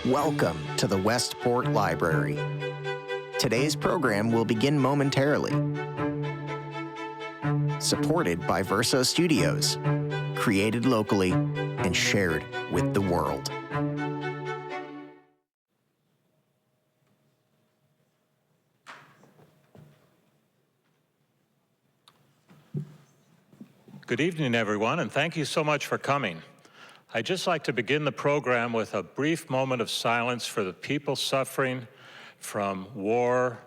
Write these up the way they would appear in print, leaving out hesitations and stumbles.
Welcome to the Westport Library. Today's program will begin momentarily. Supported by Verso Studios, created locally and shared with the world. Good evening, everyone, and thank you so much for coming. I'd just like to begin the program with a brief moment of silence for the people suffering from war,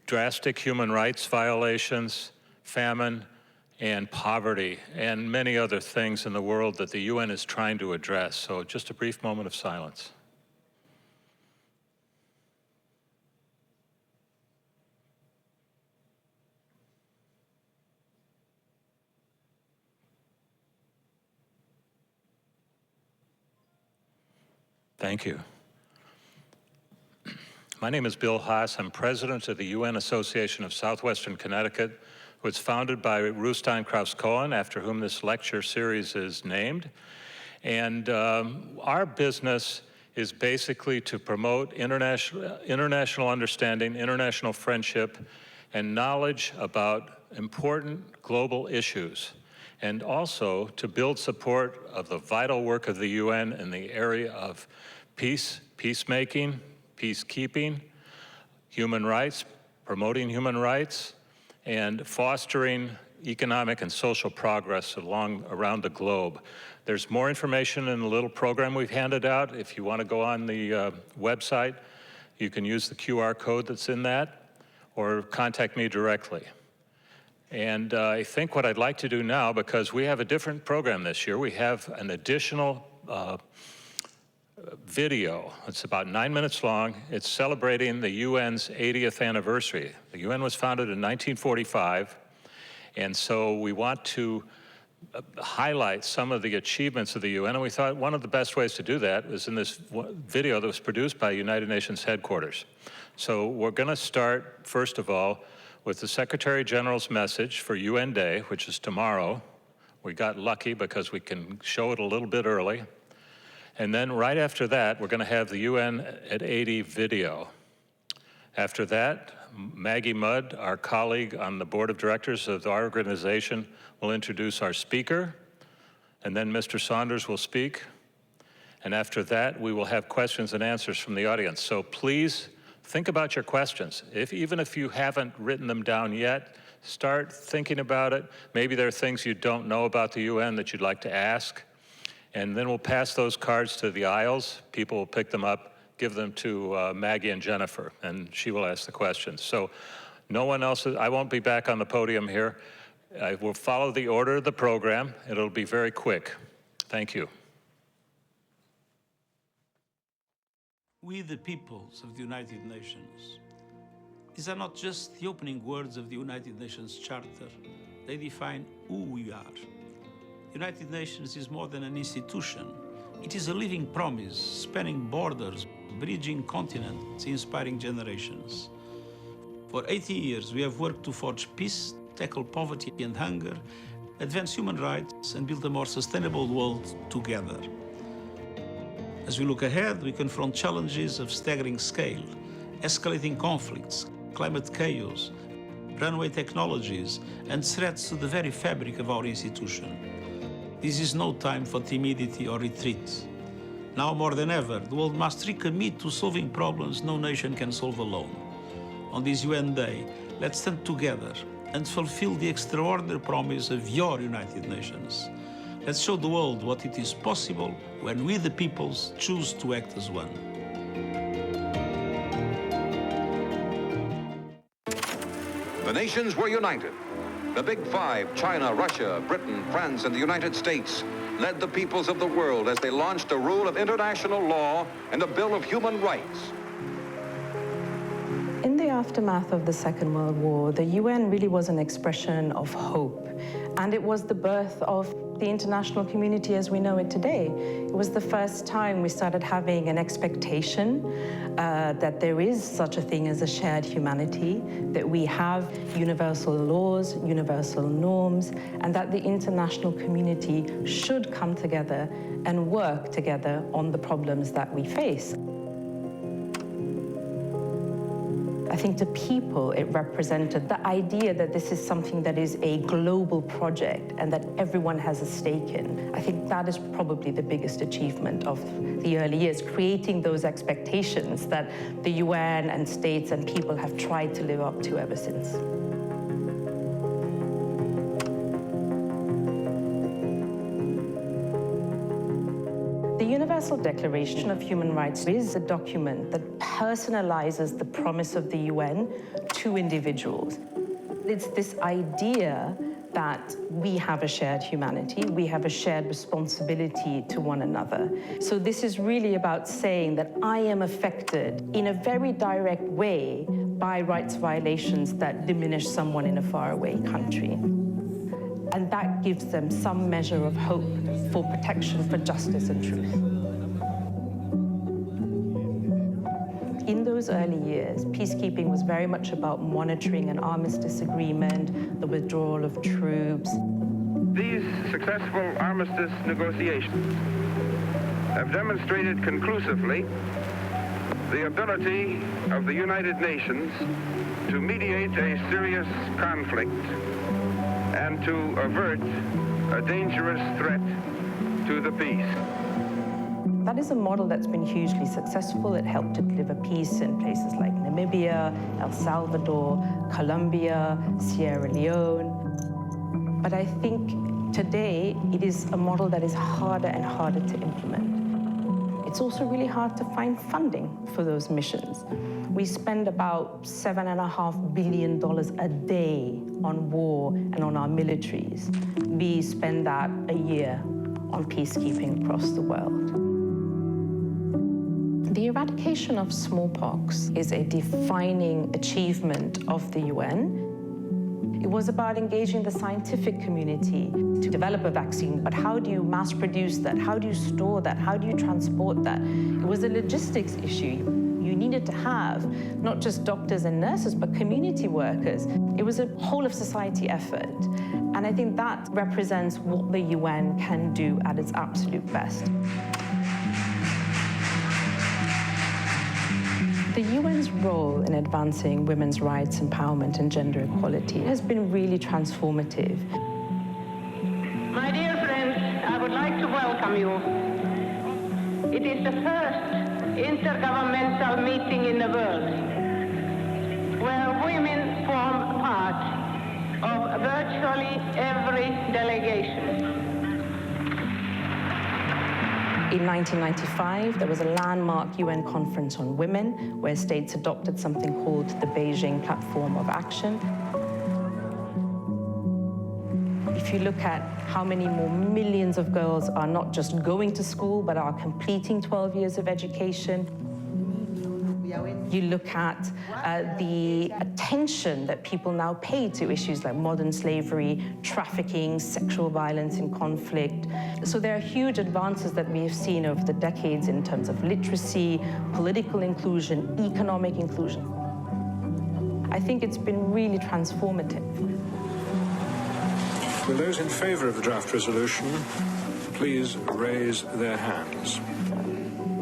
drastic human rights violations, famine, and poverty, and many other things in the world that the UN is trying to address. So just a brief moment of silence. Thank you. My name is Bill Haas. I'm president of the UN Association of Southwestern Connecticut, which was founded by Ruth Steinkraus-Cohen, after whom this lecture series is named. And our business is basically to promote international understanding, international friendship, and knowledge about important global issues, and also to build support of the vital work of the UN in the area of peace, peacemaking, peacekeeping, human rights, promoting human rights, and fostering economic and social progress around the globe. There's more information in the little program we've handed out. If you want to go on the website, you can use the QR code that's in that, or contact me directly. And I think what I'd like to do now, because we have a different program this year, we have an additional video. It's about 9 minutes long. It's celebrating the UN's 80th anniversary. The UN was founded in 1945, and so we want to highlight some of the achievements of the UN, and we thought one of the best ways to do that was in this video that was produced by United Nations headquarters. So we're going to start, first of all, with the Secretary General's message for UN Day, which is tomorrow. We got lucky because we can show it a little bit early. And then right after that, we're going to have the UN at 80 video. After that, Maggie Mudd, our colleague on the board of directors of our organization, will introduce our speaker. And then Mr. Saunders will speak. And after that, we will have questions and answers from the audience. So please, think about your questions. Even if you haven't written them down yet, start thinking about it. Maybe there are things you don't know about the UN that you'd like to ask. And then we'll pass those cards to the aisles. People will pick them up, give them to Maggie and Jennifer, and she will ask the questions. So no one else, I won't be back on the podium here. I will follow the order of the program. It'll be very quick. Thank you. We, the peoples of the United Nations. These are not just the opening words of the United Nations Charter. They define who we are. The United Nations is more than an institution. It is a living promise, spanning borders, bridging continents, inspiring generations. For 80 years, we have worked to forge peace, tackle poverty and hunger, advance human rights, and build a more sustainable world together. As we look ahead, we confront challenges of staggering scale, escalating conflicts, climate chaos, runaway technologies, and threats to the very fabric of our institution. This is no time for timidity or retreat. Now more than ever, the world must recommit to solving problems no nation can solve alone. On this UN Day, let's stand together and fulfill the extraordinary promise of your United Nations. Let's show the world what it is possible when we, the peoples, choose to act as one. The nations were united. The Big Five, China, Russia, Britain, France, and the United States, led the peoples of the world as they launched a rule of international law and a Bill of Human Rights. In the aftermath of the Second World War, the UN really was an expression of hope, and it was the birth of the international community as we know it today. It was the first time we started having an expectation that there is such a thing as a shared humanity, that we have universal laws, universal norms, and that the international community should come together and work together on the problems that we face. I think to people it represented the idea that this is something that is a global project and that everyone has a stake in. I think that is probably the biggest achievement of the early years, creating those expectations that the UN and states and people have tried to live up to ever since. The Universal Declaration of Human Rights is a document that personalizes the promise of the UN to individuals. It's this idea that we have a shared humanity, we have a shared responsibility to one another. So this is really about saying that I am affected in a very direct way by rights violations that diminish someone in a faraway country. And that gives them some measure of hope for protection, for justice and truth. In those early years, peacekeeping was very much about monitoring an armistice agreement, the withdrawal of troops. These successful armistice negotiations have demonstrated conclusively the ability of the United Nations to mediate a serious conflict and to avert a dangerous threat to the peace. That is a model that's been hugely successful. It helped to deliver peace in places like Namibia, El Salvador, Colombia, Sierra Leone. But I think today it is a model that is harder and harder to implement. It's also really hard to find funding for those missions. We spend about $7.5 billion a day on war and on our militaries. We spend that a year on peacekeeping across the world. The eradication of smallpox is a defining achievement of the UN. It was about engaging the scientific community to develop a vaccine, but how do you mass produce that? How do you store that? How do you transport that? It was a logistics issue. You needed to have not just doctors and nurses, but community workers. It was a whole of society effort. And I think that represents what the UN can do at its absolute best. The UN's role in advancing women's rights, empowerment, and gender equality has been really transformative. My dear friends, I would like to welcome you. It is the first intergovernmental meeting in the world where women form part of virtually every delegation. In 1995, there was a landmark UN conference on women where states adopted something called the Beijing Platform of Action. If you look at how many more millions of girls are not just going to school, but are completing 12 years of education, you look at the attention that people now pay to issues like modern slavery, trafficking, sexual violence in conflict. So there are huge advances that we have seen over the decades in terms of literacy, political inclusion, economic inclusion. I think it's been really transformative. Will those in favor of the draft resolution please raise their hands?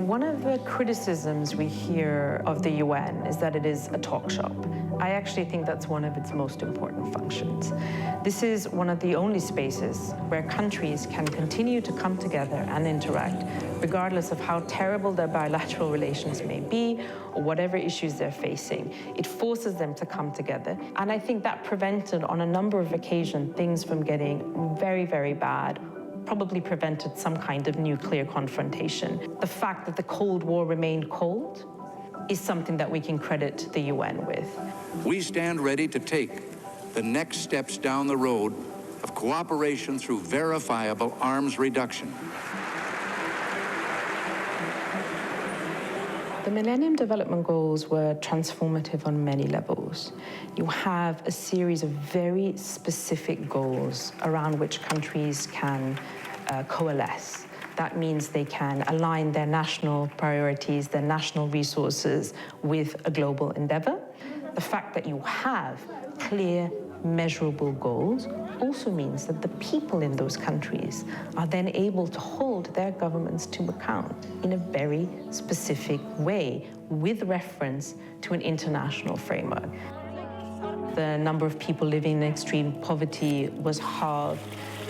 One of the criticisms we hear of the UN is that it is a talk shop. I actually think that's one of its most important functions. This is one of the only spaces where countries can continue to come together and interact, regardless of how terrible their bilateral relations may be or whatever issues they're facing. It forces them to come together. And I think that prevented, on a number of occasions, things from getting very, very bad, probably prevented some kind of nuclear confrontation. The fact that the Cold War remained cold is something that we can credit the UN with. We stand ready to take the next steps down the road of cooperation through verifiable arms reduction. The Millennium Development Goals were transformative on many levels. You have a series of very specific goals around which countries can coalesce. That means they can align their national priorities, their national resources with a global endeavor. The fact that you have clear, measurable goals also means that the people in those countries are then able to hold their governments to account in a very specific way with reference to an international framework. The number of people living in extreme poverty was halved.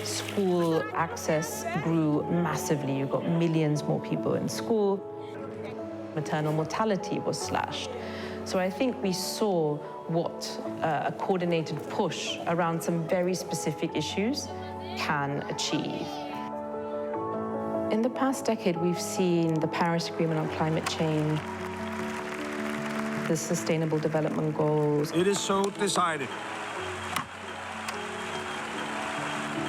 School access grew massively. You got millions more people in school. Maternal mortality was slashed. So I think we saw what a coordinated push around some very specific issues can achieve. In the past decade, we've seen the Paris Agreement on climate change, the Sustainable Development Goals. It is so decided.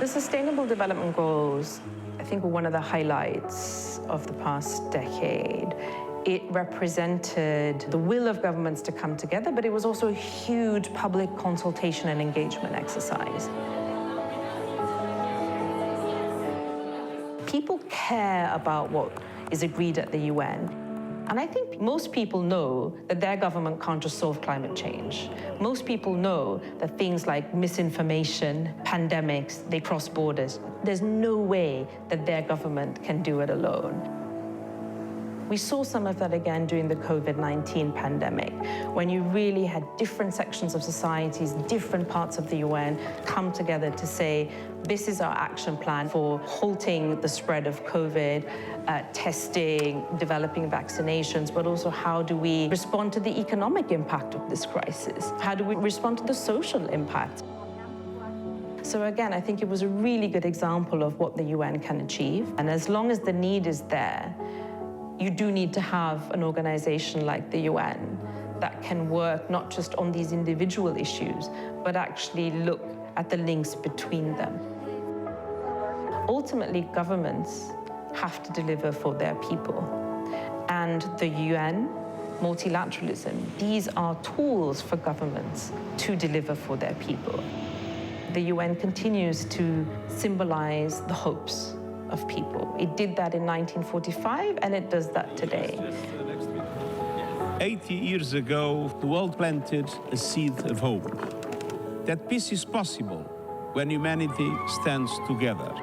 The Sustainable Development Goals, I think, were one of the highlights of the past decade. It represented the will of governments to come together, but it was also a huge public consultation and engagement exercise. People care about what is agreed at the UN. And I think most people know that their government can't just solve climate change. Most people know that things like misinformation, pandemics, they cross borders. There's no way that their government can do it alone. We saw some of that again during the COVID-19 pandemic, when you really had different sections of societies, different parts of the UN come together to say, this is our action plan for halting the spread of COVID, testing, developing vaccinations, but also how do we respond to the economic impact of this crisis? How do we respond to the social impact? So again, I think it was a really good example of what the UN can achieve. And as long as the need is there, you do need to have an organization like the UN that can work not just on these individual issues, but actually look at the links between them. Ultimately, governments have to deliver for their people. And the UN, multilateralism, these are tools for governments to deliver for their people. The UN continues to symbolize the hopes of people. It did that in 1945, and it does that today. 80 years ago, the world planted a seed of hope. That peace is possible when humanity stands together.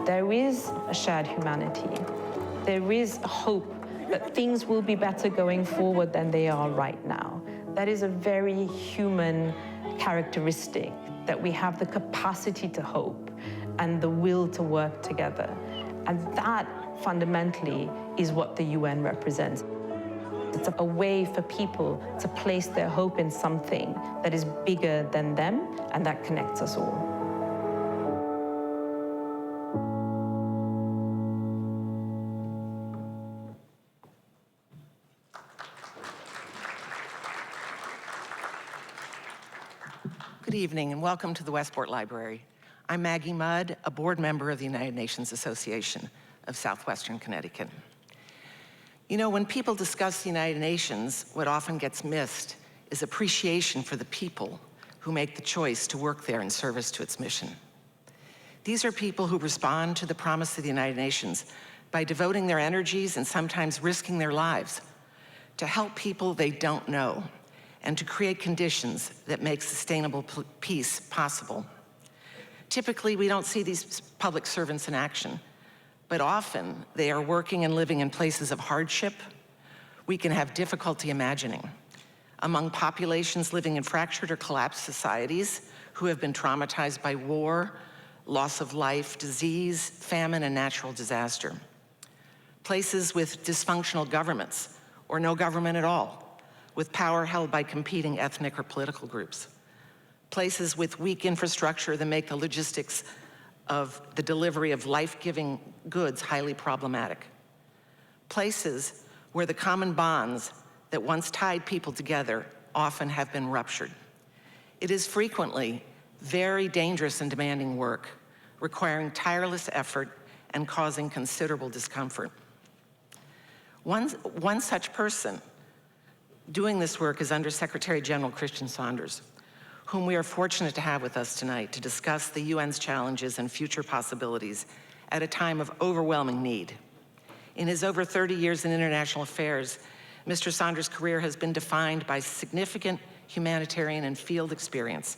There is a shared humanity. There is a hope that things will be better going forward than they are right now. That is a very human characteristic, that we have the capacity to hope and the will to work together. And that, fundamentally, is what the UN represents. It's a way for people to place their hope in something that is bigger than them and that connects us all. Good evening and welcome to the Westport Library. I'm Maggie Mudd, a board member of the United Nations Association of Southwestern Connecticut. You know, when people discuss the United Nations, what often gets missed is appreciation for the people who make the choice to work there in service to its mission. These are people who respond to the promise of the United Nations by devoting their energies and sometimes risking their lives to help people they don't know and to create conditions that make sustainable peace possible. Typically, we don't see these public servants in action, but often they are working and living in places of hardship we can have difficulty imagining. Among populations living in fractured or collapsed societies who have been traumatized by war, loss of life, disease, famine, and natural disaster. Places with dysfunctional governments, or no government at all, with power held by competing ethnic or political groups. Places with weak infrastructure that make the logistics of the delivery of life-giving goods highly problematic. Places where the common bonds that once tied people together often have been ruptured. It is frequently very dangerous and demanding work, requiring tireless effort and causing considerable discomfort. One such person doing this work is Under Secretary General Christian Saunders, whom we are fortunate to have with us tonight to discuss the UN's challenges and future possibilities at a time of overwhelming need. In his over 30 years in international affairs, Mr. Saunders' career has been defined by significant humanitarian and field experience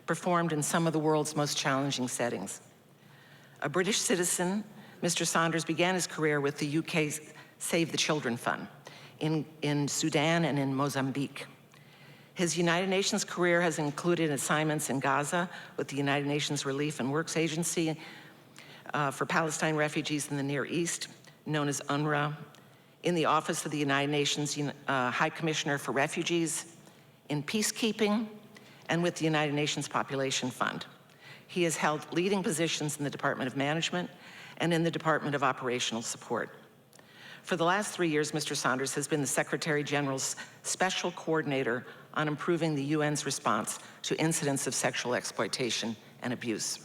performed in some of the world's most challenging settings. A British citizen, Mr. Saunders began his career with the UK's Save the Children Fund in Sudan and in Mozambique. His United Nations career has included assignments in Gaza with the United Nations Relief and Works Agency for Palestine refugees in the Near East, known as UNRWA, in the Office of the United Nations High Commissioner for Refugees, in peacekeeping, and with the United Nations Population Fund. He has held leading positions in the Department of Management and in the Department of Operational Support. For the last 3 years, Mr. Saunders has been the Secretary General's Special Coordinator on improving the UN's response to incidents of sexual exploitation and abuse.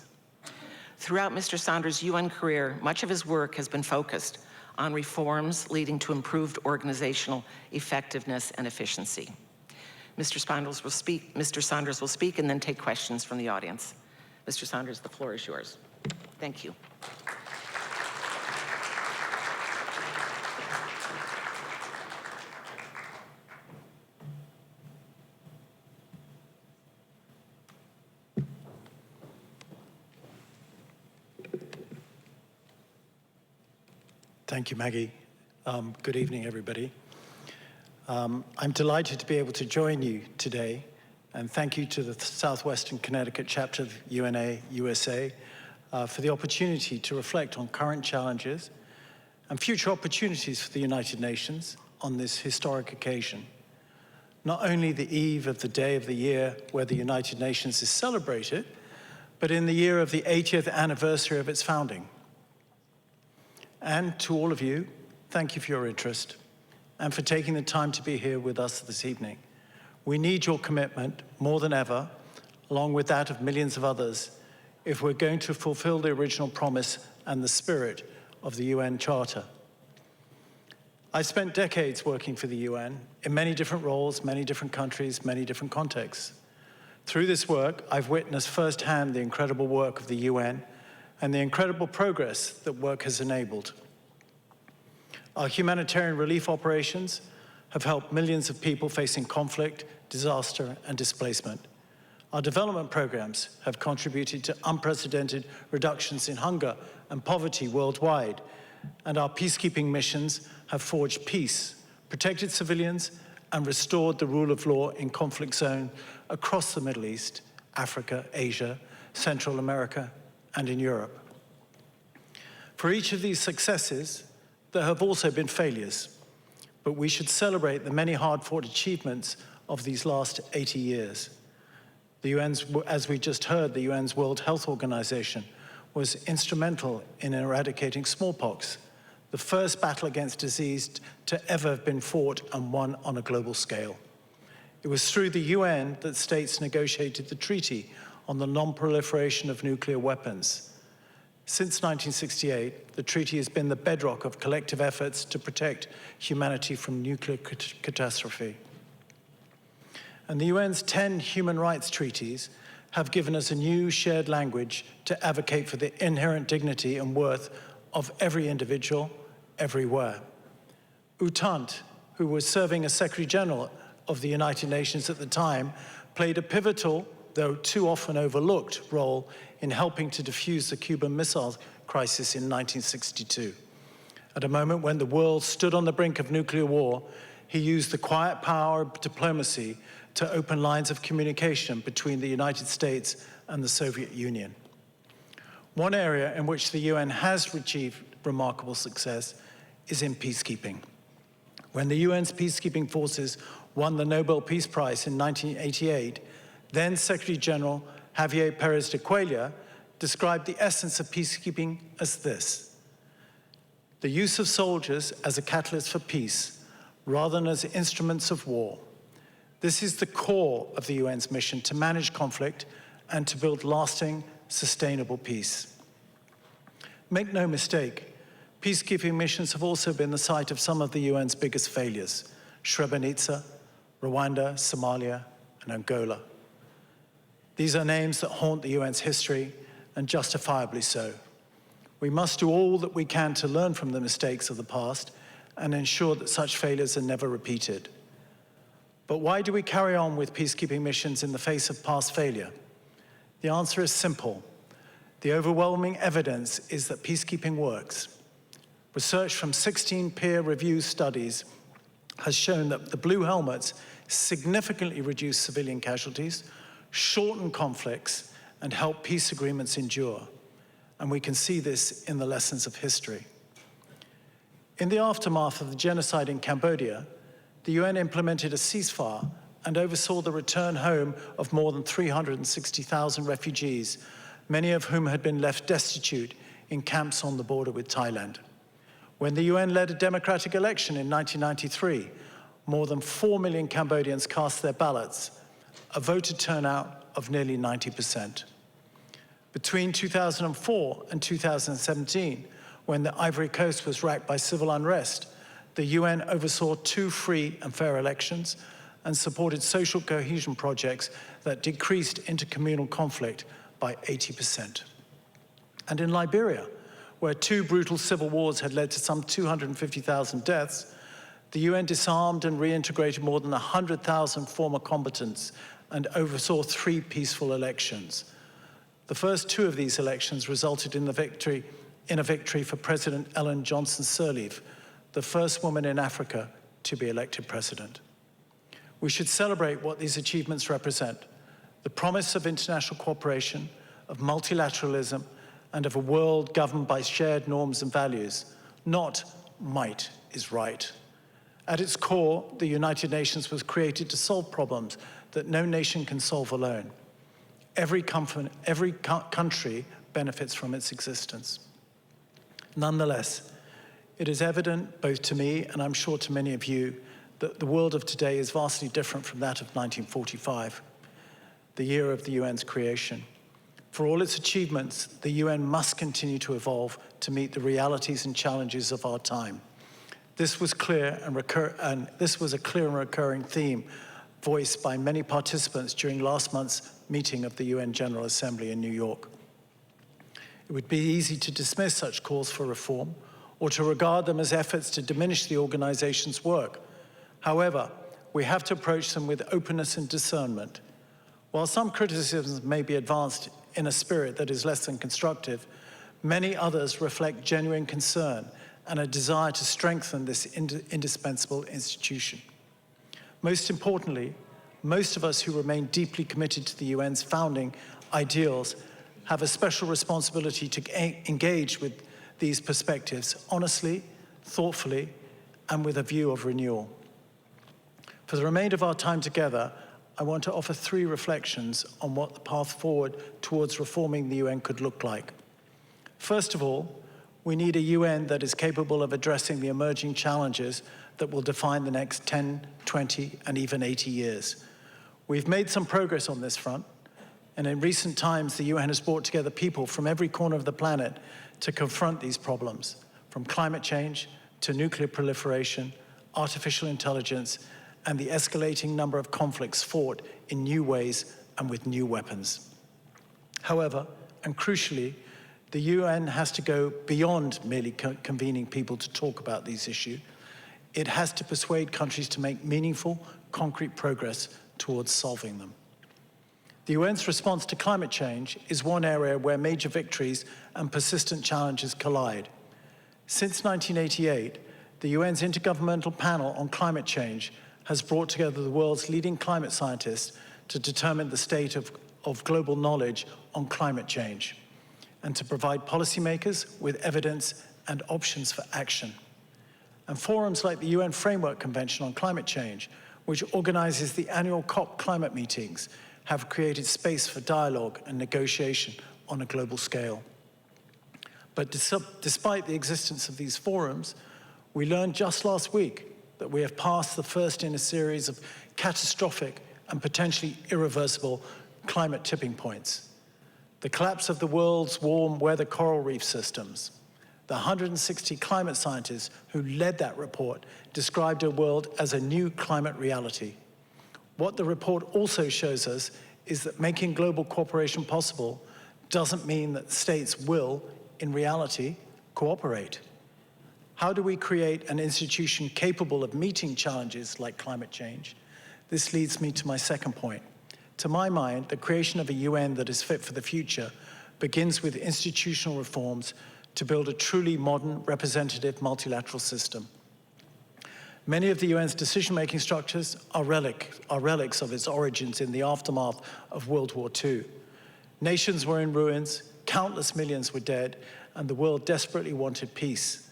Throughout Mr. Saunders' UN career, much of his work has been focused on reforms leading to improved organizational effectiveness and efficiency. Mr. Saunders will speak and then take questions from the audience. Mr. Saunders, the floor is yours. Thank you. Thank you, Maggie. Good evening, everybody. I'm delighted to be able to join you today, and thank you to the Southwestern Connecticut chapter of UNA USA for the opportunity to reflect on current challenges and future opportunities for the United Nations on this historic occasion. Not only the eve of the day of the year where the United Nations is celebrated, but in the year of the 80th anniversary of its founding. And to all of you, thank you for your interest and for taking the time to be here with us this evening. We need your commitment more than ever, along with that of millions of others, if we're going to fulfill the original promise and the spirit of the UN Charter. I spent decades working for the UN in many different roles, many different countries, many different contexts. Through this work, I've witnessed firsthand the incredible work of the UN and the incredible progress that work has enabled. Our humanitarian relief operations have helped millions of people facing conflict, disaster, and displacement. Our development programs have contributed to unprecedented reductions in hunger and poverty worldwide, and our peacekeeping missions have forged peace, protected civilians, and restored the rule of law in conflict zones across the Middle East, Africa, Asia, Central America, and in Europe. For each of these successes, there have also been failures, but we should celebrate the many hard-fought achievements of these last 80 years. The UN's, as we just heard, the UN's World Health Organization was instrumental in eradicating smallpox, the first battle against disease to ever have been fought and won on a global scale. It was through the UN that states negotiated the Treaty on the non-proliferation of nuclear weapons. Since 1968, the treaty has been the bedrock of collective efforts to protect humanity from nuclear catastrophe. And the UN's 10 human rights treaties have given us a new shared language to advocate for the inherent dignity and worth of every individual, everywhere. U Thant, who was serving as Secretary General of the United Nations at the time, played a pivotal, though too often overlooked, role in helping to defuse the Cuban Missile Crisis in 1962. At a moment when the world stood on the brink of nuclear war, he used the quiet power of diplomacy to open lines of communication between the United States and the Soviet Union. One area in which the UN has achieved remarkable success is in peacekeeping. When the UN's peacekeeping forces won the Nobel Peace Prize in 1988, then Secretary General Javier Pérez de Cuellar described the essence of peacekeeping as this: the use of soldiers as a catalyst for peace, rather than as instruments of war. This is the core of the UN's mission to manage conflict and to build lasting, sustainable peace. Make no mistake, Peacekeeping missions have also been the site of some of the UN's biggest failures: Srebrenica, Rwanda, Somalia, and Angola. These are names that haunt the UN's history, and justifiably so. We must do all that we can to learn from the mistakes of the past and ensure that such failures are never repeated. But why do we carry on with peacekeeping missions in the face of past failure? The answer is simple. The overwhelming evidence is that peacekeeping works. Research from 16 peer-reviewed studies has shown that the blue helmets significantly reduce civilian casualties, shorten conflicts, and help peace agreements endure. And we can see this in the lessons of history. In the aftermath of the genocide in Cambodia, the UN implemented a ceasefire and oversaw the return home of more than 360,000 refugees, many of whom had been left destitute in camps on the border with Thailand. When the UN led a democratic election in 1993, more than 4 million Cambodians cast their ballots, a voter turnout of nearly 90%. Between 2004 and 2017, when the Ivory Coast was racked by civil unrest, the UN oversaw 2 free and fair elections and supported social cohesion projects that decreased intercommunal conflict by 80%. And in Liberia, where 2 brutal civil wars had led to some 250,000 deaths, the UN disarmed and reintegrated more than 100,000 former combatants and oversaw 3 peaceful elections. The first 2 of these elections resulted in a victory for President Ellen Johnson Sirleaf, the first woman in Africa to be elected president. We should celebrate what these achievements represent: the promise of international cooperation, of multilateralism, and of a world governed by shared norms and values, not might is right. At its core, the United Nations was created to solve problems that no nation can solve alone. Every country benefits from its existence. Nonetheless, it is evident, both to me and I'm sure to many of you, that the world of today is vastly different from that of 1945, the year of the UN's creation. For all its achievements, the UN must continue to evolve to meet the realities and challenges of our time. This was clear and this was a clear and recurring theme voiced by many participants during last month's meeting of the UN General Assembly in New York. It would be easy to dismiss such calls for reform or to regard them as efforts to diminish the organization's work. However, we have to approach them with openness and discernment. While some criticisms may be advanced in a spirit that is less than constructive, many others reflect genuine concern and a desire to strengthen this indispensable institution. Most importantly, most of us who remain deeply committed to the UN's founding ideals have a special responsibility to engage with these perspectives honestly, thoughtfully, and with a view of renewal. For the remainder of our time together, I want to offer 3 reflections on what the path forward towards reforming the UN could look like. First of all, we need a UN that is capable of addressing the emerging challenges that will define the next 10, 20, and even 80 years. We've made some progress on this front, and in recent times, the UN has brought together people from every corner of the planet to confront these problems, from climate change to nuclear proliferation, artificial intelligence, and the escalating number of conflicts fought in new ways and with new weapons. However, and crucially, the UN has to go beyond merely convening people to talk about these issues. It has to persuade countries to make meaningful, concrete progress towards solving them. The UN's response to climate change is one area where major victories and persistent challenges collide. Since 1988, the UN's Intergovernmental Panel on Climate Change has brought together the world's leading climate scientists to determine the state of global knowledge on climate change and to provide policymakers with evidence and options for action. And forums like the UN Framework Convention on Climate Change, which organizes the annual COP climate meetings, have created space for dialogue and negotiation on a global scale. But despite the existence of these forums, we learned just last week that we have passed the first in a series of catastrophic and potentially irreversible climate tipping points. The collapse of the world's warm weather coral reef systems, The 160 climate scientists who led that report described a world as a new climate reality. What the report also shows us is that making global cooperation possible doesn't mean that states will, in reality, cooperate. How do we create an institution capable of meeting challenges like climate change? This leads me to my second point. To my mind, the creation of a UN that is fit for the future begins with institutional reforms to build a truly modern, representative, multilateral system. Many of the UN's decision-making structures are relics of its origins in the aftermath of World War II. Nations were in ruins, countless millions were dead, and the world desperately wanted peace.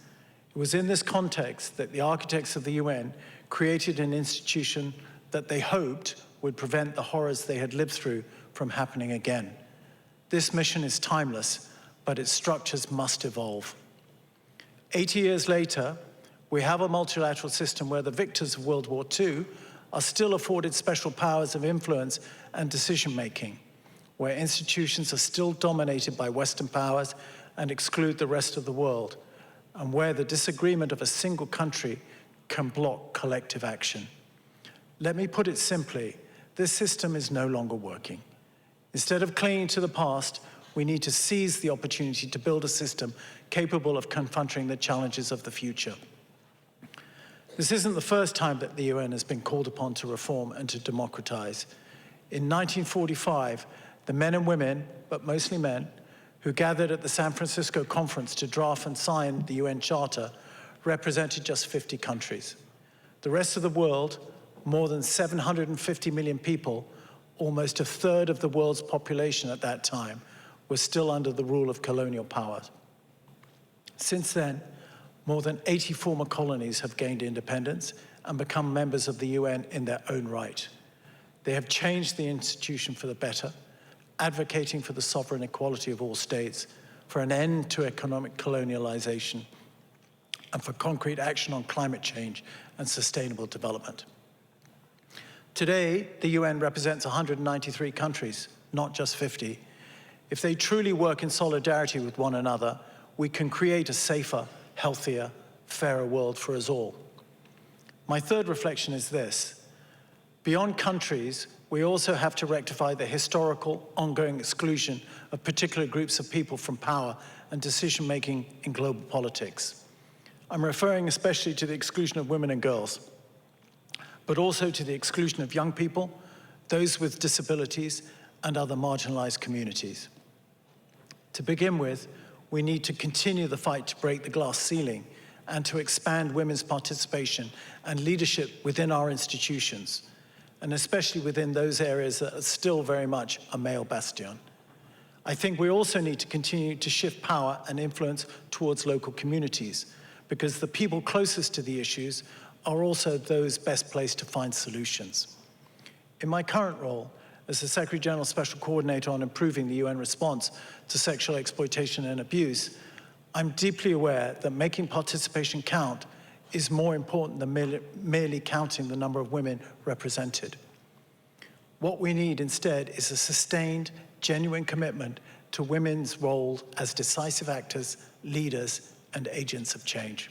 It was in this context that the architects of the UN created an institution that they hoped would prevent the horrors they had lived through from happening again. This mission is timeless, but its structures must evolve. 80 years later, we have a multilateral system where the victors of World War II are still afforded special powers of influence and decision-making, where institutions are still dominated by Western powers and exclude the rest of the world, and where the disagreement of a single country can block collective action. Let me put it simply, this system is no longer working. Instead of clinging to the past, we need to seize the opportunity to build a system capable of confronting the challenges of the future. This isn't the first time that the UN has been called upon to reform and to democratize. In 1945, the men and women, but mostly men, who gathered at the San Francisco conference to draft and sign the UN Charter represented just 50 countries. The rest of the world, more than 750 million people, almost a third of the world's population at that time, was still under the rule of colonial powers. Since then, more than 80 former colonies have gained independence and become members of the UN in their own right. They have changed the institution for the better, advocating for the sovereign equality of all states, for an end to economic colonialization, and for concrete action on climate change and sustainable development. Today, the UN represents 193 countries, not just 50. If they truly work in solidarity with one another, we can create a safer, healthier, fairer world for us all. My third reflection is this. Beyond countries, we also have to rectify the historical, ongoing exclusion of particular groups of people from power and decision-making in global politics. I'm referring especially to the exclusion of women and girls, but also to the exclusion of young people, those with disabilities, and other marginalized communities. To begin with, we need to continue the fight to break the glass ceiling and to expand women's participation and leadership within our institutions, and especially within those areas that are still very much a male bastion. I think we also need to continue to shift power and influence towards local communities, because the people closest to the issues are also those best placed to find solutions. In my current role as the Secretary General Special Coordinator on improving the UN response to sexual exploitation and abuse, I'm deeply aware that making participation count is more important than merely counting the number of women represented. What we need instead is a sustained, genuine commitment to women's role as decisive actors, leaders, and agents of change.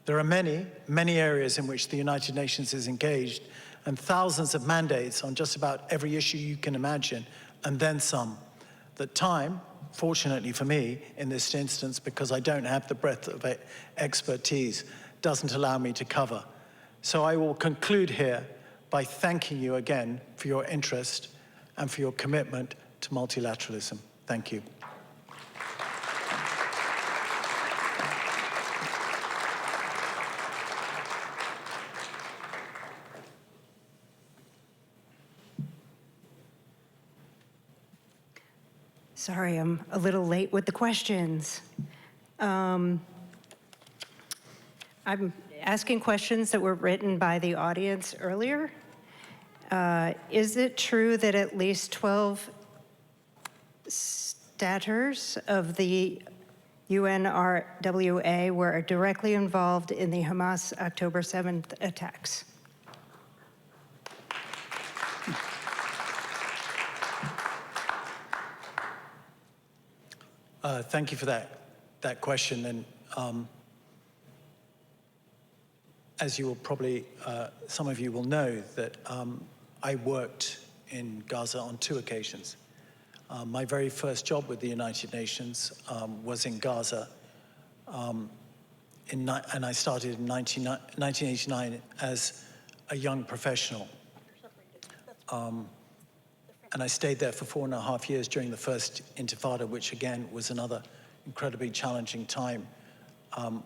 There are many, many areas in which the United Nations is engaged, and thousands of mandates on just about every issue you can imagine, and then some. That time, fortunately for me, in this instance, because I don't have the breadth of expertise, doesn't allow me to cover. So I will conclude here by thanking you again for your interest and for your commitment to multilateralism. Thank you. Sorry, I'm a little late with the questions. I'm asking questions that were written by the audience earlier. Is it true that at least 12 staters of the UNRWA were directly involved in the Hamas October 7th attacks? Thank you for that that question. And as you will probably, some of you will know that I worked in Gaza on 2 occasions. My very first job with the United Nations was in Gaza, and I started in 1989 as a young professional. And I stayed there for 4.5 years during the first Intifada, which again was another incredibly challenging time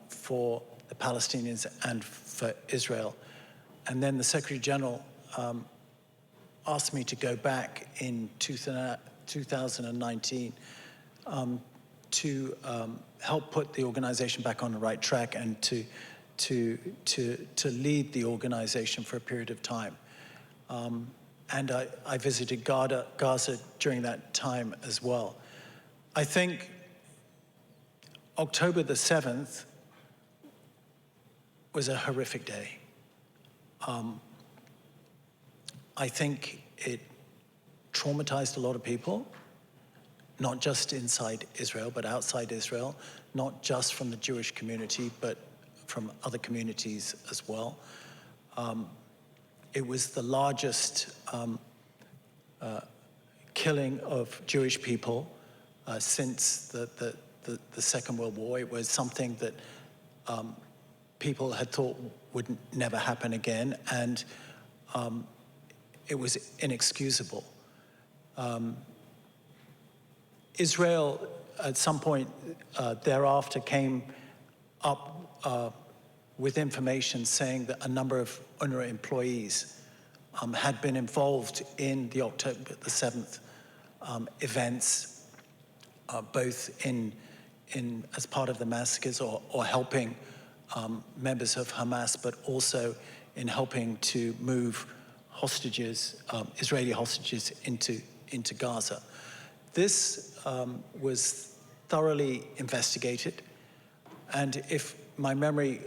for the Palestinians and for Israel. And then the Secretary General asked me to go back in 2019 to help put the organization back on the right track and to lead the organization for a period of time. And I visited Gaza during that time as well. I think October the 7th was a horrific day. I think it traumatized a lot of people, not just inside Israel, but outside Israel, not just from the Jewish community, but from other communities as well. It was the largest killing of Jewish people since the Second World War. It was something that people had thought would never happen again, and it was inexcusable. Israel, at some point thereafter, came up with information saying that a number of UNRWA employees had been involved in the October the 7th events, both as part of the massacres or helping members of Hamas, but also in helping to move hostages, Israeli hostages, into Gaza. This was thoroughly investigated, and if my memory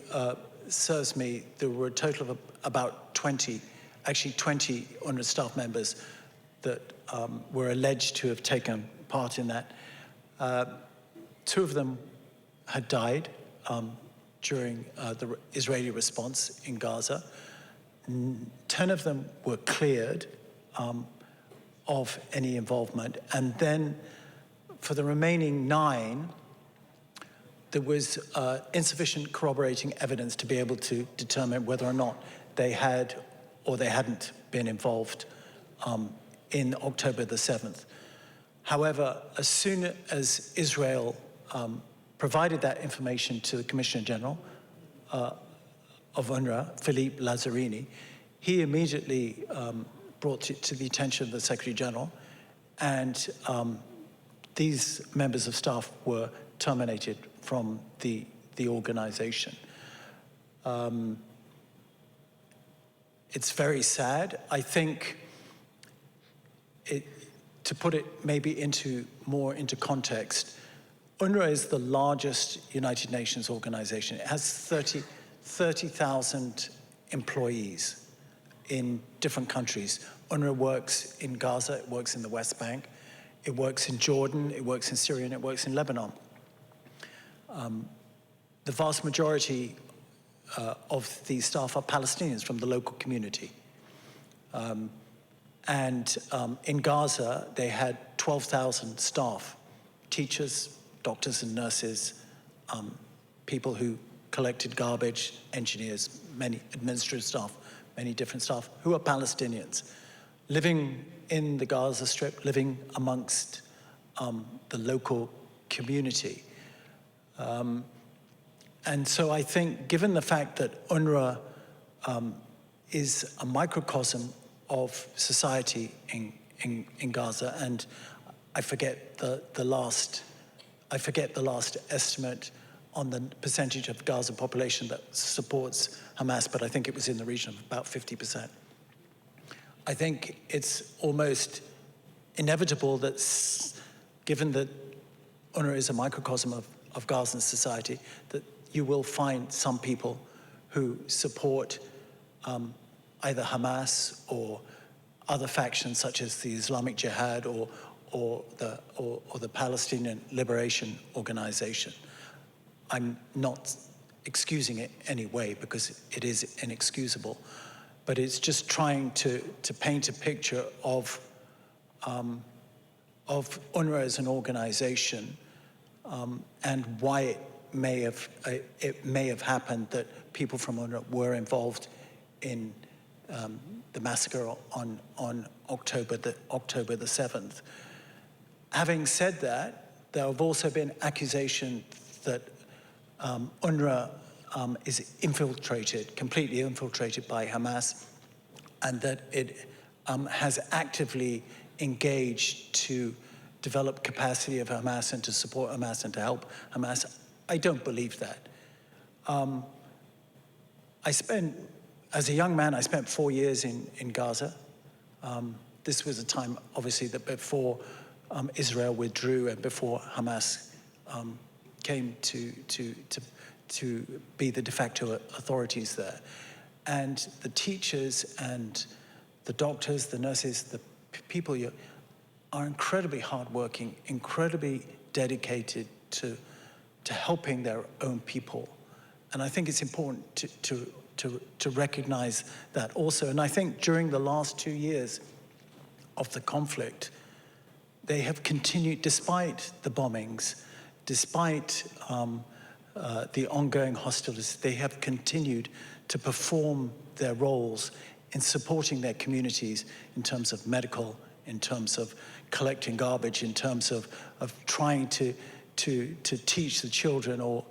serves me, there were a total of about 20 UNRWA staff members that were alleged to have taken part in that. 2 of them had died during the Israeli response in Gaza. 10 of them were cleared of any involvement, and then for the remaining 9, there was insufficient corroborating evidence to be able to determine whether or not they had or they hadn't been involved in October the 7th. However, as soon as Israel provided that information to the Commissioner General of UNRWA, Philippe Lazzarini, he immediately brought it to the attention of the Secretary General, and these members of staff were terminated from the organization. It's very sad. I think to put it maybe more into context, UNRWA is the largest United Nations organization. It has 30,000 employees in different countries. UNRWA works in Gaza, it works in the West Bank, it works in Jordan, it works in Syria, and it works in Lebanon. The vast majority of these staff are Palestinians from the local community. And in Gaza, they had 12,000 staff, teachers, doctors and nurses, people who collected garbage, engineers, many administrative staff, many different staff, who are Palestinians, living in the Gaza Strip, living amongst the local community. And so I think, given the fact that UNRWA is a microcosm of society in Gaza, and I forget the last estimate on the percentage of Gaza population that supports Hamas, but I think it was in the region of about 50%. I think it's almost inevitable that, given that UNRWA is a microcosm of Gazan society, that you will find some people who support either Hamas or other factions such as the Islamic Jihad or the Palestinian Liberation Organization. I'm not excusing it anyway, because it is inexcusable, but it's just trying to paint a picture of UNRWA as an organization, and why it may have happened that people from UNRWA were involved in the massacre on October the 7th. Having said that, there have also been accusations that UNRWA is completely infiltrated by Hamas, and that it has actively engaged to develop capacity of Hamas and to support Hamas and to help Hamas. I don't believe that. As a young man, I spent 4 years in Gaza. This was a time, obviously, that before Israel withdrew and before Hamas came to be the de facto authorities there. And the teachers and the doctors, the nurses, the people here are incredibly hardworking, incredibly dedicated to helping their own people. And I think it's important to recognize that also. And I think during the last 2 years of the conflict, they have continued, despite the bombings, despite the ongoing hostilities, they have continued to perform their roles in supporting their communities in terms of medical, in terms of collecting garbage, in terms of trying to teach the children or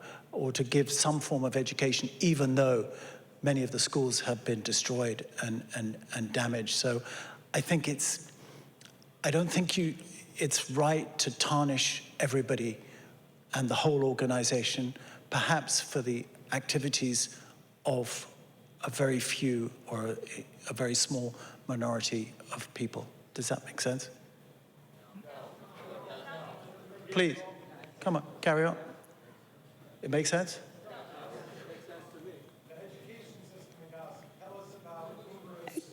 to give some form of education, even though many of the schools have been destroyed and damaged. So I don't think it's right to tarnish everybody and the whole organization, perhaps for the activities of a very few or a very small minority of people. Does that make sense? Please, come on, carry on. It makes sense?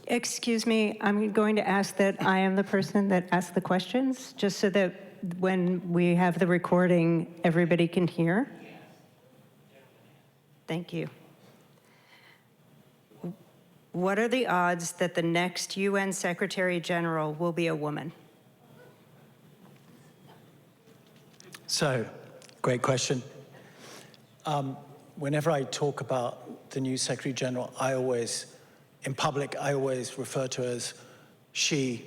Excuse me, I'm going to ask that I am the person that asked the questions, just so that when we have the recording, everybody can hear. Thank you. What are the odds that the next UN Secretary General will be a woman? So, great question. Whenever I talk about the new Secretary General, in public, I always refer to her as she,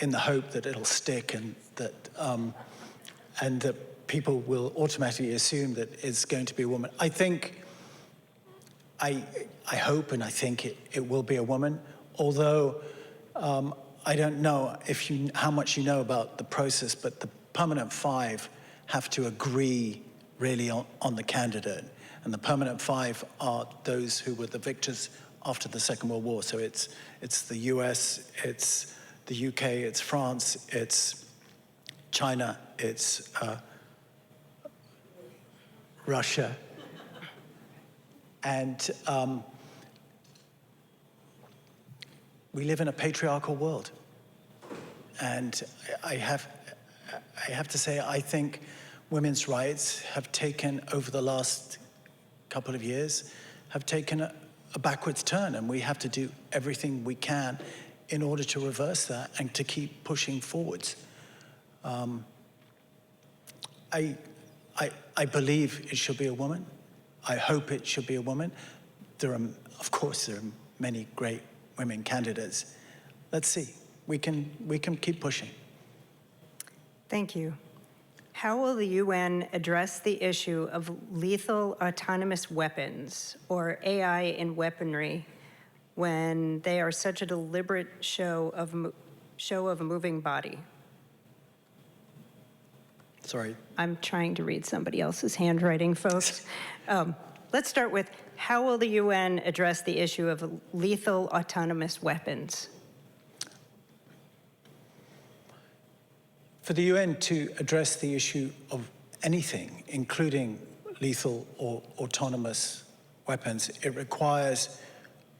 in the hope that it'll stick and that people will automatically assume that it's going to be a woman. I hope and I think it will be a woman, although I don't know how much you know about the process, but the Permanent Five have to agree really on the candidate. And the Permanent Five are those who were the victors after the Second World War. So it's the US, it's the UK, it's France, it's China, it's Russia. And we live in a patriarchal world. And I have to say, I think women's rights have taken, over the last couple of years, have taken a backwards turn, and we have to do everything we can in order to reverse that and to keep pushing forwards. I believe it should be a woman. I hope it should be a woman. Of course, there are many great women candidates. Let's see. We can keep pushing. Thank you. How will the UN address the issue of lethal autonomous weapons, or AI in weaponry, when they are such a deliberate show of a moving body? Sorry. I'm trying to read somebody else's handwriting, folks. Let's start with, how will the UN address the issue of lethal autonomous weapons? For the UN to address the issue of anything, including lethal or autonomous weapons, it requires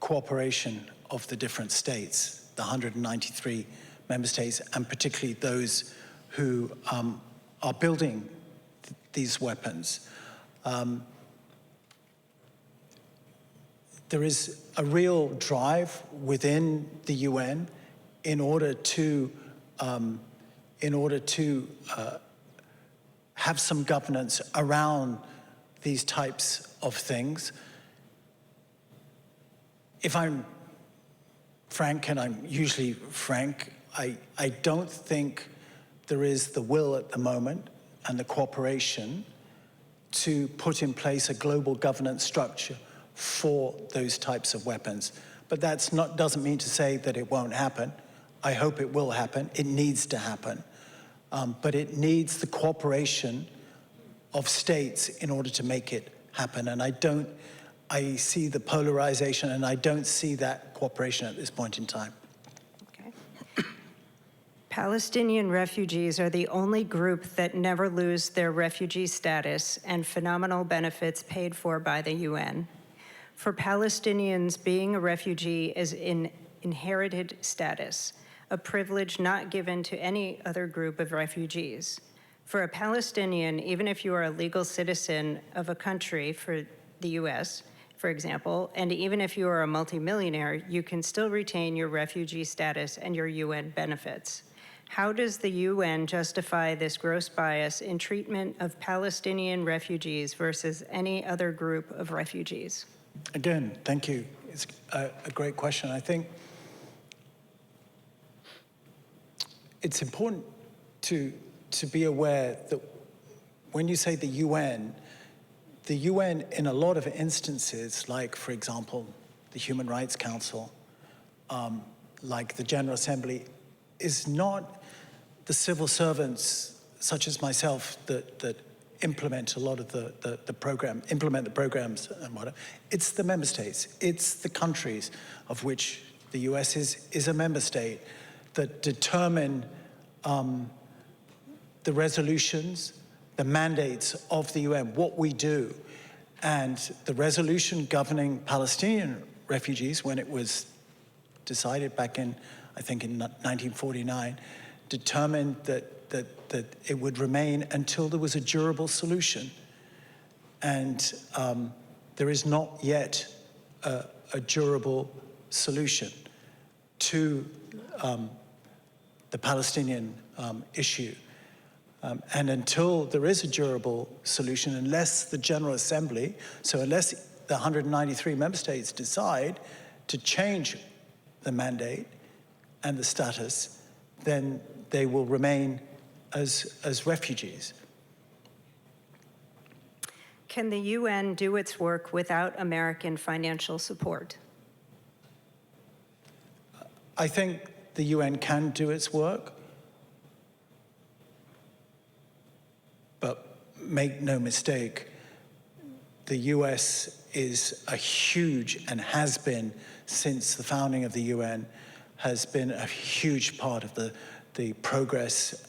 cooperation of the different states, the 193 member states, and particularly those who are building these weapons. There is a real drive within the UN in order to have some governance around these types of things. If I'm frank, and I'm usually frank, I don't think there is the will at the moment and the cooperation to put in place a global governance structure for those types of weapons. But that's doesn't mean to say that it won't happen. I hope it will happen. It needs to happen. But it needs the cooperation of states in order to make it happen. And I see the polarization, and I don't see that cooperation at this point in time. Okay. Palestinian refugees are the only group that never lose their refugee status and phenomenal benefits paid for by the UN. For Palestinians, being a refugee is an inherited status, a privilege not given to any other group of refugees. For a Palestinian, even if you are a legal citizen of a country, for the US, for example, and even if you are a multimillionaire, you can still retain your refugee status and your UN benefits. How does the UN justify this gross bias in treatment of Palestinian refugees versus any other group of refugees? Again, thank you. It's a great question. I think it's important to be aware that when you say the UN in a lot of instances, like, for example, the Human Rights Council, like the General Assembly, is not the civil servants such as myself that implement a lot of the programs and whatever. It's the member states. It's the countries of which the US is a member state that determine the resolutions, the mandates of the UN, what we do. And the resolution governing Palestinian refugees, when it was decided back in, I think in 1949, determined that it would remain until there was a durable solution. And there is not yet a durable solution to the Palestinian issue. And until there is a durable solution, unless the General Assembly, so unless the 193 member states decide to change the mandate and the status, then they will remain as refugees. Can the UN do its work without American financial support? I think the UN can do its work, but make no mistake, the US is a huge, and has been since the founding of the UN, has been a huge part of the progress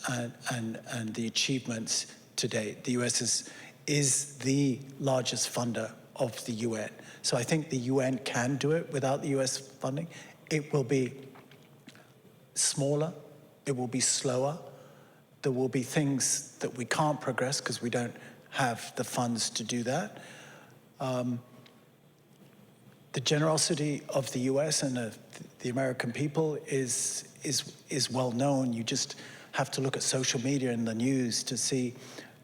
and the achievements to date. The US is the largest funder of the UN. So I think the UN can do it without the US funding. It will be smaller, it will be slower. There will be things that we can't progress because we don't have the funds to do that. The generosity of the US and the American people is well known. You just have to look at social media and the news to see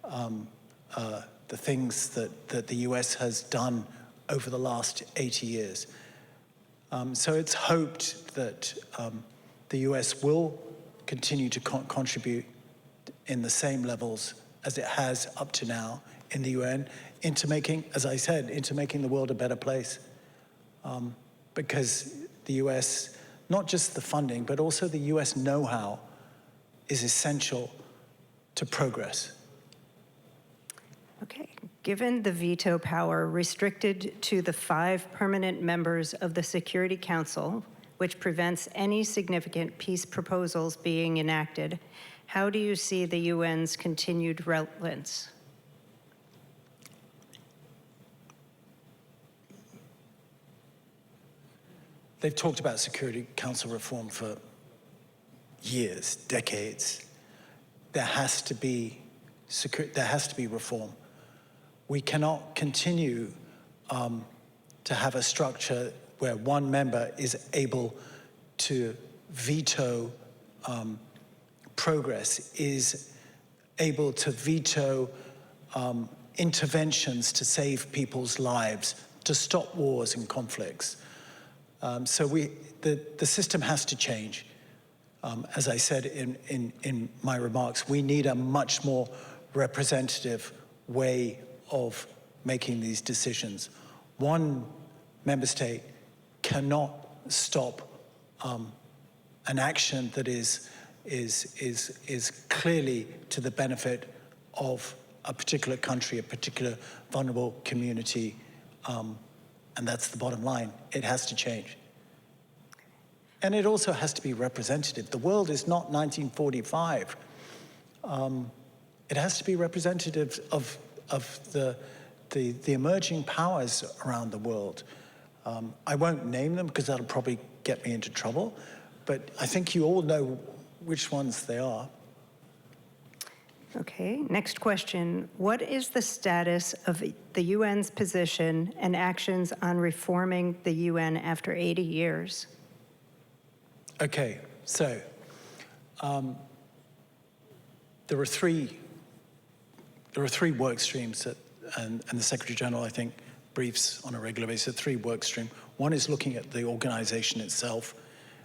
the things that the US has done over the last 80 years. So it's hoped that the US will continue to contribute in the same levels as it has up to now in the UN, into making, as I said, into making the world a better place. Because the US, not just the funding, but also the US know-how is essential to progress. Okay. Given the veto power restricted to the 5 permanent members of the Security Council, which prevents any significant peace proposals being enacted, how do you see the UN's continued relevance? They've talked about Security Council reform for years, decades. There has to be reform. we cannot continue to have a structure where one member is able to veto progress, is able to veto interventions to save people's lives, to stop wars and conflicts. So the system has to change. As I said in my remarks, we need a much more representative way of making these decisions. One member state cannot stop an action that is clearly to the benefit of a particular country, a particular vulnerable community, and that's the bottom line. It has to change. And it also has to be representative. The world is not 1945. It has to be representative of the emerging powers around the world. I won't name them because that'll probably get me into trouble, but I think you all know which ones they are. Okay, next question. What is the status of the UN's position and actions on reforming the UN after 80 years? Okay, so there are three work streams that, and the Secretary General, I think, briefs on a regular basis, 3 work streams. One is looking at the organization itself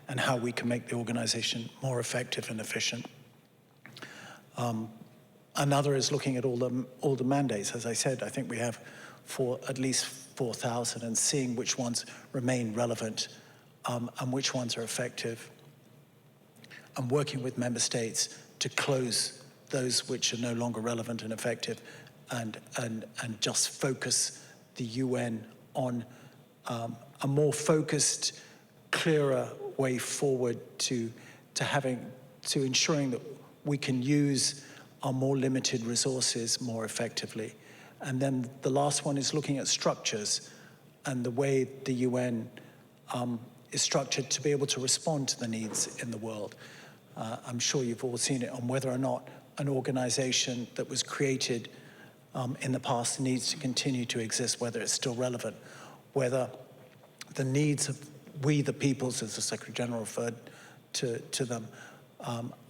and how we can make the organization more effective and efficient. Another is looking at all the mandates. As I said, I think we have at least 4,000, and seeing which ones remain relevant and which ones are effective, and working with member states to close those which are no longer relevant and effective, and just focus the UN on a more focused, clearer way forward to ensuring that we can use our more limited resources more effectively. And then the last one is looking at structures and the way the UN is structured to be able to respond to the needs in the world. I'm sure you've all seen it on whether or not an organization that was created in the past needs to continue to exist, whether it's still relevant, whether the needs of we the peoples, as the Secretary General referred to them,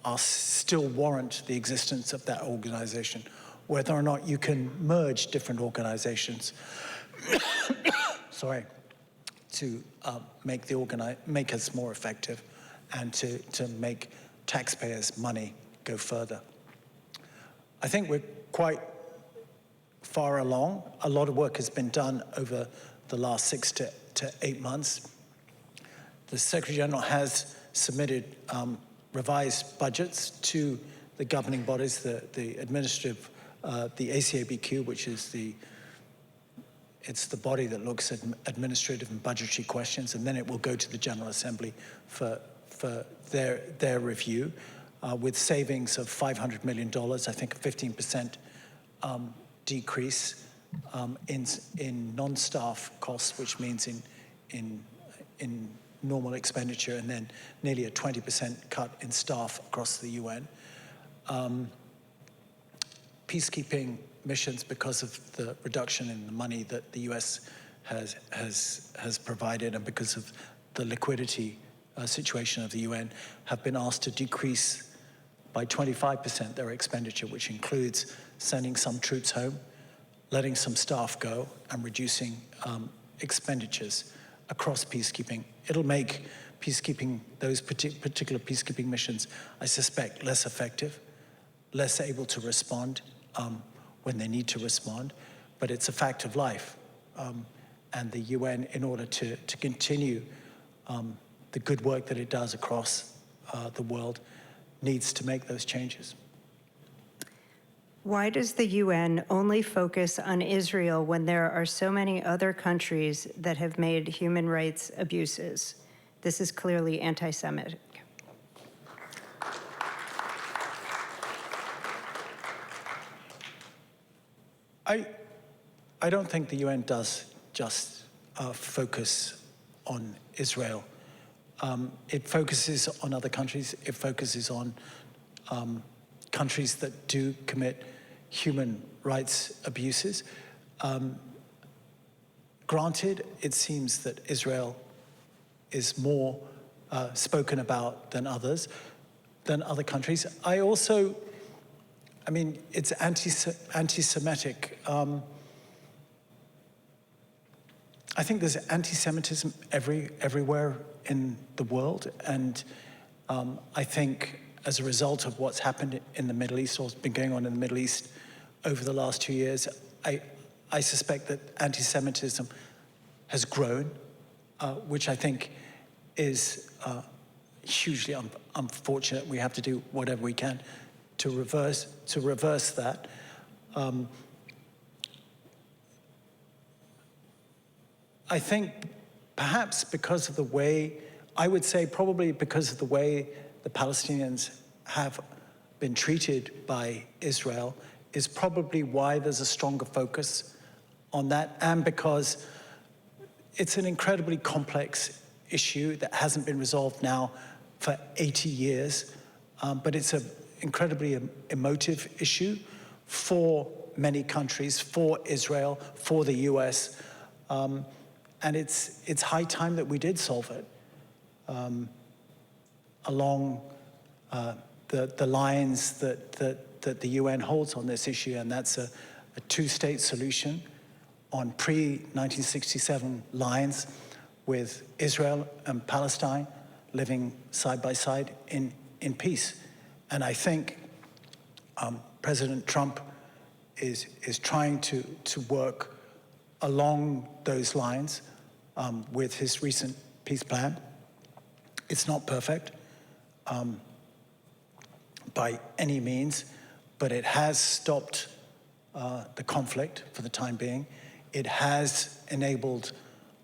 are still warrant the existence of that organization, whether or not you can merge different organizations, sorry, to make us more effective and to make taxpayers' money go further. I think we're quite far along. A lot of work has been done over the last 6 to 8 months. The Secretary General has submitted revised budgets to the governing bodies, the administrative, the ACABQ, which is it's the body that looks at administrative and budgetary questions, and then it will go to the General Assembly for their review, with savings of $500 million, I think a 15% decrease in non-staff costs, which means in normal expenditure, and then nearly a 20% cut in staff across the UN. Peacekeeping missions, because of the reduction in the money that the US has provided, and because of the liquidity situation of the UN, have been asked to decrease by 25% their expenditure, which includes sending some troops home, letting some staff go, and reducing expenditures across peacekeeping. It'll make peacekeeping, those particular peacekeeping missions, I suspect, less effective, less able to respond when they need to respond, but it's a fact of life. And the UN, in order to continue the good work that it does across the world, needs to make those changes. Why does the UN only focus on Israel when there are so many other countries that have made human rights abuses? This is clearly anti-Semitic. I don't think the UN does just focus on Israel. It focuses on other countries. It focuses on countries that do commit human rights abuses. Granted, it seems that Israel is more spoken about than other countries. I mean, it's anti-Semitic. I think there's anti-Semitism everywhere in the world, and I think as a result of what's happened in the Middle East, or has been going on in the Middle East over the last 2 years, I suspect that anti-Semitism has grown, which I think is hugely unfortunate. We have to do whatever we can to reverse that. I think perhaps because of the way, I would say probably because of the way the Palestinians have been treated by Israel is probably why there's a stronger focus on that, and because it's an incredibly complex issue that hasn't been resolved now for 80 years, but it's an incredibly emotive issue for many countries, for Israel, for the US, and it's high time that we did solve it along the lines that the UN holds on this issue, and that's a two-state solution on pre-1967 lines with Israel and Palestine living side by side in peace. And I think President Trump is trying to work along those lines with his recent peace plan. It's not perfect by any means, but it has stopped the conflict for the time being. It has enabled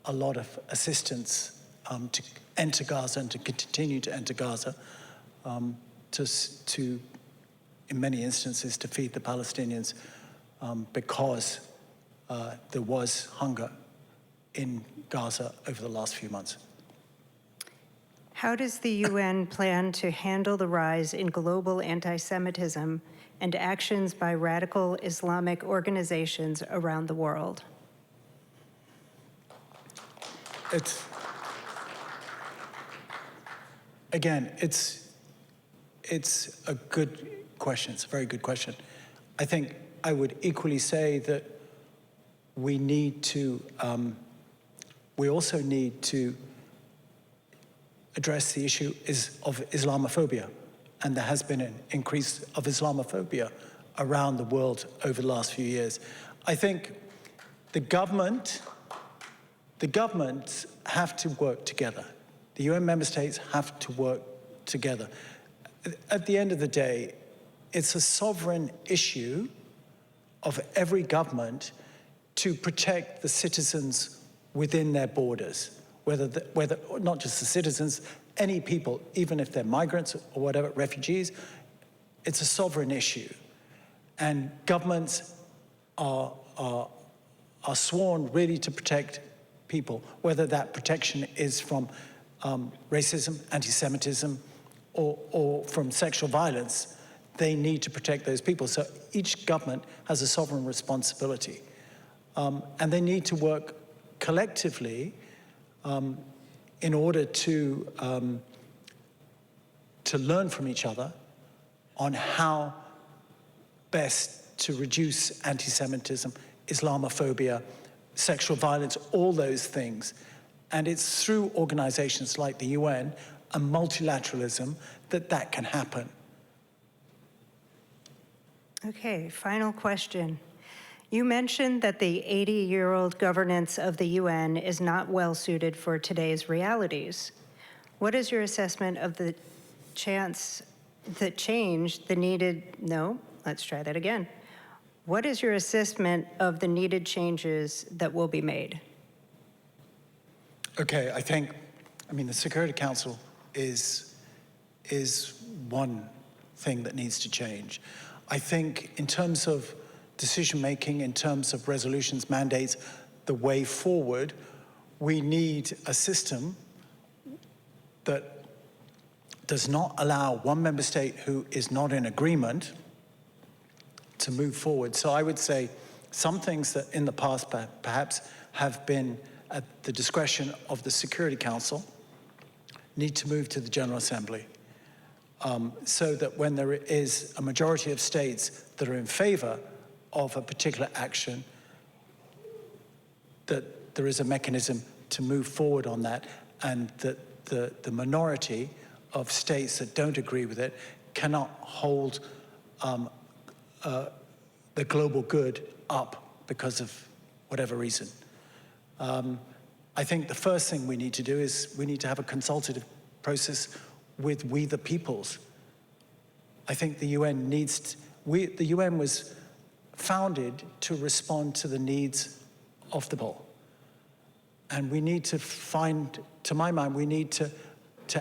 a lot of assistance to enter Gaza and to continue to enter Gaza, to in many instances, to feed the Palestinians because there was hunger in Gaza over the last few months. How does the UN plan to handle the rise in global anti-Semitism and actions by radical Islamic organizations around the world? It's a good question. It's a very good question. I think I would equally say that we also need to address the issue of Islamophobia, and there has been an increase of Islamophobia around the world over the last few years. I think the governments have to work together. The UN member states have to work together. At the end of the day, it's a sovereign issue of every government to protect the citizens within their borders, whether not just the citizens, any people, even if they're migrants or whatever, refugees. It's a sovereign issue, and governments are sworn really to protect people, whether that protection is from racism, anti-Semitism, or from sexual violence. They need to protect those people. So each government has a sovereign responsibility, and they need to work collectively in order to learn from each other on how best to reduce anti-Semitism, Islamophobia, sexual violence, all those things. And it's through organizations like the UN and multilateralism that can happen. Okay, final question. You mentioned that the 80-year-old governance of the UN is not well suited for today's realities. What is your assessment of the chance that change the needed, no, let's try that again. What is your assessment of the needed changes that will be made? Okay, I mean, the Security Council is one thing that needs to change. I think in terms of decision-making, in terms of resolutions, mandates, the way forward, we need a system that does not allow one member state who is not in agreement to move forward. So I would say Some things that in the past perhaps have been at the discretion of the Security Council need to move to the General Assembly, so that when there is a majority of states that are in favor of a particular action, that there is a mechanism to move forward on that, and that the minority of states that don't agree with it cannot hold the global good up because of whatever reason. I think the first thing we need to do is we need to have a consultative process with we the peoples. I think the UN needs, the UN was founded to respond to the needs of the people. And we need to find, to my mind, we need to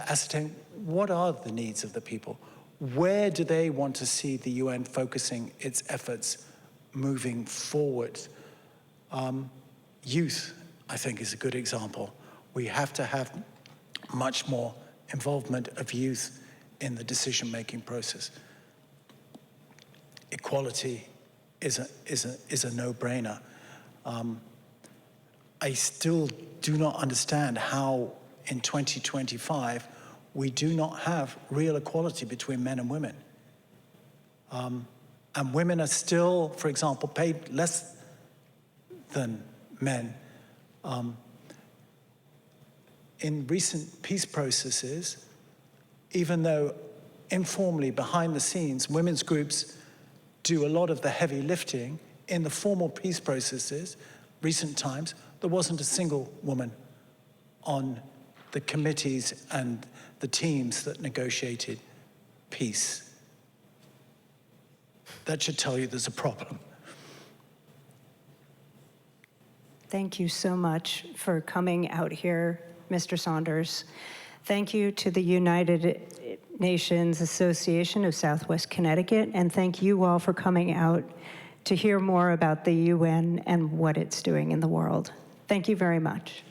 ascertain what are the needs of the people? Where do they want to see the UN focusing its efforts moving forward? Youth, I think, is a good example. We have to have much more involvement of youth in the decision-making process. Equality is a no-brainer. I still do not understand how in 2025 we do not have real equality between men and women. And women are still, for example, paid less than men. In recent peace processes, even though informally behind the scenes, women's groups do a lot of the heavy lifting, in the formal peace processes, recent times, there wasn't a single woman on the committees and the teams that negotiated peace. That should tell you there's a problem. Thank you so much for coming out here, Mr. Saunders. Thank you to the United Nations Association of Southwest Connecticut, and thank you all for coming out to hear more about the UN and what it's doing in the world. Thank you very much.